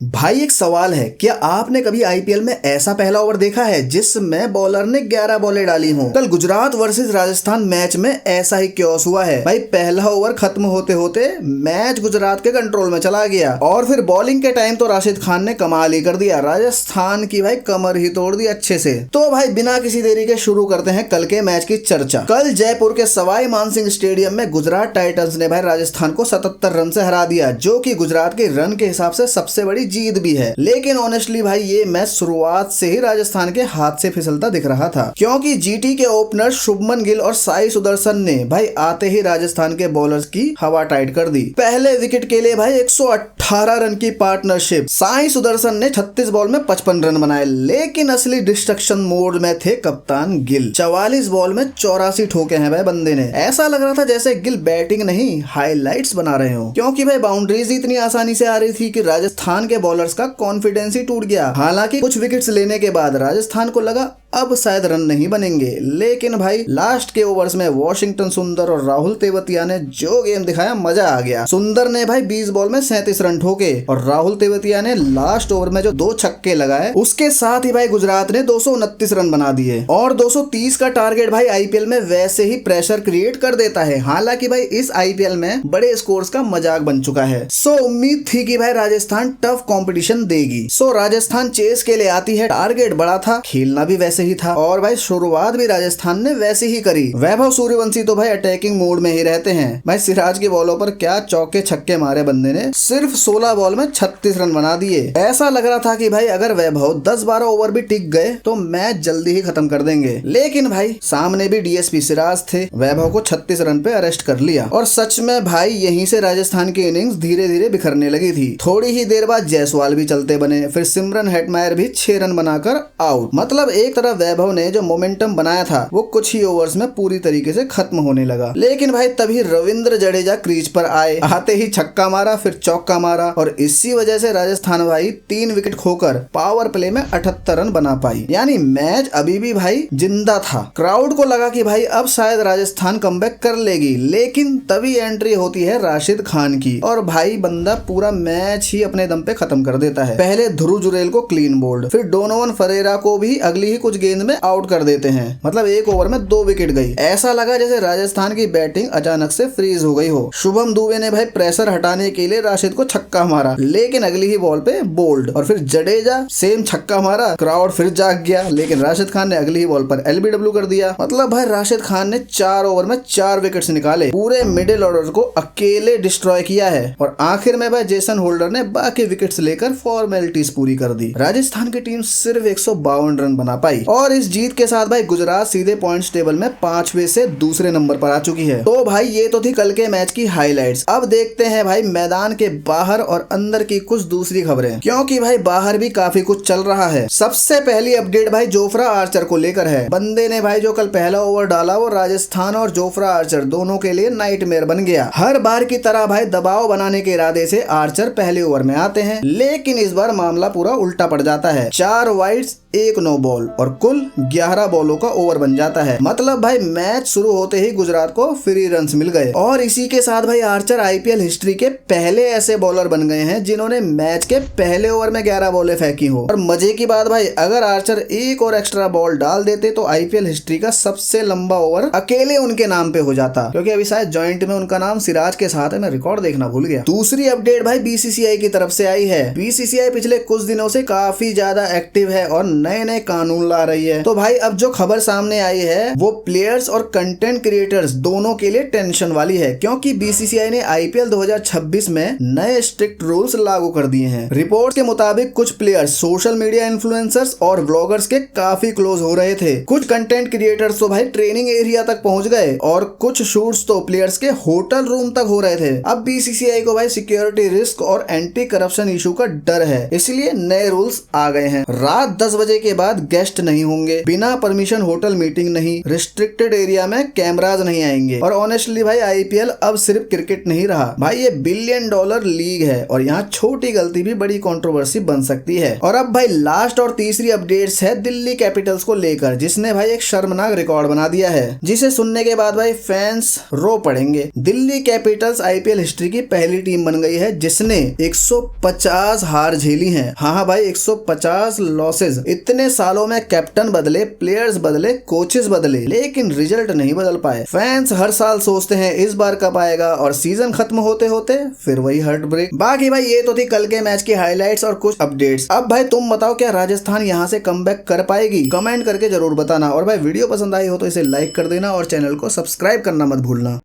भाई एक सवाल है, क्या आपने कभी आईपीएल में ऐसा पहला ओवर देखा है जिसमें बॉलर ने 11 बॉलें डाली हों? कल गुजरात वर्सेस राजस्थान मैच में ऐसा ही क्योस हुआ है। भाई पहला ओवर खत्म होते होते मैच गुजरात के कंट्रोल में चला गया और फिर बॉलिंग के टाइम तो राशिद खान ने कमाल ही कर दिया। राजस्थान की भाई कमर ही तोड़ दी अच्छे से। तो भाई बिना किसी देरी के शुरू करते हैं कल के मैच की चर्चा। कल जयपुर के सवाई मानसिंह स्टेडियम में गुजरात टाइटंस ने भाई राजस्थान को 77 रन से हरा दिया, जो कि गुजरात के रन के हिसाब से सबसे बड़ी जीत भी है। लेकिन ऑनेस्टली भाई ये मैच शुरुआत से ही राजस्थान के हाथ से फिसलता दिख रहा था, क्योंकि जीटी के ओपनर शुभमन गिल और साई सुदर्शन ने भाई आते ही राजस्थान के बॉलर्स की हवा टाइट कर दी। पहले विकेट के लिए भाई 118 रन की पार्टनरशिप। साई सुदर्शन ने 36 बॉल में 55 रन बनाए, लेकिन असली डिस्ट्रक्शन मोड में थे कप्तान गिल। 44 बॉल में 84 ठोके हैं भाई बंदे ने। ऐसा लग रहा था जैसे गिल बैटिंग नहीं हाइलाइट्स बना रहे हो, क्योंकि भाई बाउंड्रीज इतनी आसानी से आ रही थी कि राजस्थान के बॉलर्स का कॉन्फिडेंस ही टूट गया। हालांकि कुछ विकेट्स लेने के बाद राजस्थान को लगा अब शायद रन नहीं बनेंगे, लेकिन भाई लास्ट के ओवर्स में वॉशिंगटन सुंदर और राहुल तेवतिया ने जो गेम दिखाया मजा आ गया। सुंदर ने भाई 20 बॉल में 37 रन ठोके और राहुल तेवतिया ने लास्ट ओवर में जो 2 छक्के लगाए उसके साथ ही भाई गुजरात ने 229 रन बना दिए। और 230 का टारगेट भाई आईपीएल में वैसे ही प्रेशर क्रिएट कर देता है। हालांकि भाई इस आईपीएल में बड़े स्कोर्स का मजाक बन चुका है। सो उम्मीद थी कि भाई राजस्थान टफ कॉम्पिटिशन देगी। सो राजस्थान चेस के लिए आती है, टारगेट बड़ा था, खेलना भी वैसे ही था और भाई शुरुआत भी राजस्थान ने वैसे ही करी। वैभव सूर्यवंशी तो भाई अटैकिंग मोड में ही रहते हैं। भाई सिराज की बॉलों पर क्या चौके छक्के मारे बंदे ने, सिर्फ 16 बॉल में 36 रन बना दिए। ऐसा लग रहा था कि भाई अगर वैभव 10-12 ओवर भी टिक गए तो मैच जल्दी ही खत्म कर देंगे, लेकिन भाई सामने भी डीएसपी सिराज थे। वैभव को 36 रन पे अरेस्ट कर लिया और सच में भाई यहीं से राजस्थान की इनिंग्स धीरे धीरे बिखरने लगी थी। थोड़ी ही देर बाद जायसवाल भी चलते बने, फिर सिमरन हेटमायर भी 6 रन बनाकर आउट। मतलब एक तरफ वैभव ने जो मोमेंटम बनाया था वो कुछ ही ओवर्स में पूरी तरीके से खत्म होने लगा। लेकिन भाई तभी रविंद्र जडेजा क्रीज पर आए, आते ही छक्का मारा, फिर चौका मारा और इसी वजह से राजस्थान भाई 3 विकेट खोकर पावर प्ले में 78 रन बना पाई। यानी मैच अभी भी भाई जिंदा था। क्राउड को लगा कि भाई अब शायद राजस्थान कमबैक कर लेगी, लेकिन तभी एंट्री होती है राशिद खान की और भाई बंदा पूरा मैच ही अपने दम पे खत्म कर देता है। पहले ध्रुव जुरेल को क्लीन बोल्ड, फिर डोनोवन फरेरा को भी अगली ही कुछ गेंद में आउट कर देते हैं। मतलब एक ओवर में 2 विकेट गई। ऐसा लगा जैसे राजस्थान की बैटिंग अचानक से फ्रीज हो गई हो। शुभम दुबे ने भाई प्रेशर हटाने के लिए राशिद को छक्का मारा, लेकिन अगली ही बॉल पे बोल्ड। और फिर जडेजा सेम छक्का मारा, क्राउड फिर जाग गया, लेकिन राशिद खान ने अगली ही बॉल पर एलबीडब्ल्यू कर दिया। मतलब भाई राशिद खान ने 4 ओवर में 4 विकेट्स निकाले, पूरे मिडिल ऑर्डर को अकेले डिस्ट्रॉय किया है। और आखिर में भाई जेसन होल्डर ने बाकी विकेट्स लेकर फॉर्मेलिटीज पूरी कर दी। राजस्थान की टीम सिर्फ 152 रन बना पाई और इस जीत के साथ भाई गुजरात सीधे पॉइंट्स टेबल में 5वें से दूसरे नंबर पर आ चुकी है। तो भाई ये तो थी कल के मैच की हाइलाइट्स। अब देखते हैं भाई मैदान के बाहर और अंदर की कुछ दूसरी खबरें, क्योंकि भाई बाहर भी काफी कुछ चल रहा है। सबसे पहली अपडेट भाई जोफ्रा आर्चर को लेकर है। बंदे ने भाई जो कल पहला ओवर डाला वो राजस्थान और जोफ्रा आर्चर दोनों के लिए नाइटमेयर बन गया। हर बार की तरह भाई दबाव बनाने के इरादे से आर्चर पहले ओवर में आते हैं, लेकिन इस बार मामला पूरा उल्टा पड़ जाता है। 4 वाइड्स 1 नो बॉल और कुल 11 बॉलों का ओवर बन जाता है। मतलब भाई मैच शुरू होते ही गुजरात को फ्री रन्स मिल गए और इसी के साथ भाई आर्चर आईपीएल हिस्ट्री के पहले ऐसे बॉलर बन गए हैं जिन्होंने मैच के पहले ओवर में 11 बॉलें फेंकी हो। और मजे की बात भाई अगर आर्चर एक और एक्स्ट्रा बॉल डाल देते तो आईपीएल हिस्ट्री का सबसे लंबा ओवर अकेले उनके नाम पे हो जाता, क्योंकि अभी शायद जॉइंट में उनका नाम सिराज के साथ है। मैं रिकॉर्ड देखना भूल गया। दूसरी अपडेट भाई बीसीसीआई की तरफ से आई है। बीसीसीआई पिछले कुछ दिनों से काफी ज्यादा एक्टिव है और नए नए कानून ला रही है। तो भाई अब जो खबर सामने आई है वो प्लेयर्स और कंटेंट क्रिएटर्स दोनों के लिए टेंशन वाली है, क्योंकि बीसीसीआई ने आईपीएल 2026 में नए स्ट्रिक्ट रूल्स लागू कर दिए हैं। रिपोर्ट के मुताबिक कुछ प्लेयर्स सोशल मीडिया इन्फ्लुएंसर्स और ब्लॉगर्स के काफी क्लोज हो रहे थे। कुछ कंटेंट क्रिएटर्स तो भाई ट्रेनिंग एरिया तक पहुंच गए और कुछ शूट्स तो प्लेयर्स के होटल रूम तक हो रहे थे। अब बीसीसीआई को भाई सिक्योरिटी रिस्क और एंटी करप्शन इशू का डर है, इसलिए नए रूल्स आ गए हैं। रात 10 बजे के बाद गेस्ट नहीं नहीं होंगे, बिना परमिशन होटल मीटिंग नहीं, रिस्ट्रिक्टेड एरिया में कैमराज नहीं आएंगे। और ऑनेस्टली भाई आईपीएल अब सिर्फ क्रिकेट नहीं रहा भाई, ये $1 बिलियन लीग है और यहाँ छोटी गलती भी बड़ी कंट्रोवर्सी बन सकती है। और अब भाई लास्ट और तीसरी अपडेट्स है दिल्ली कैपिटल्स को लेकर, जिसने भाई एक शर्मनाक रिकॉर्ड बना दिया है, जिसे सुनने के बाद भाई फैंस रो पड़ेंगे। दिल्ली कैपिटल्स आईपीएल हिस्ट्री की पहली टीम बन गई है जिसने 150 हार झेली हैं। हाँ भाई 150 लॉसेज। इतने सालों में कैप्टन बदले, प्लेयर्स बदले, कोचेस बदले, लेकिन रिजल्ट नहीं बदल पाए। फैंस हर साल सोचते हैं इस बार कब आएगा और सीजन खत्म होते होते फिर वही हार्ट ब्रेक। बाकी भाई ये तो थी कल के मैच की हाइलाइट्स और कुछ अपडेट्स। अब भाई तुम बताओ क्या राजस्थान यहाँ से कमबैक कर पाएगी? कमेंट करके जरूर बताना। और भाई वीडियो पसंद आई हो तो इसे लाइक कर देना और चैनल को सब्सक्राइब करना मत भूलना।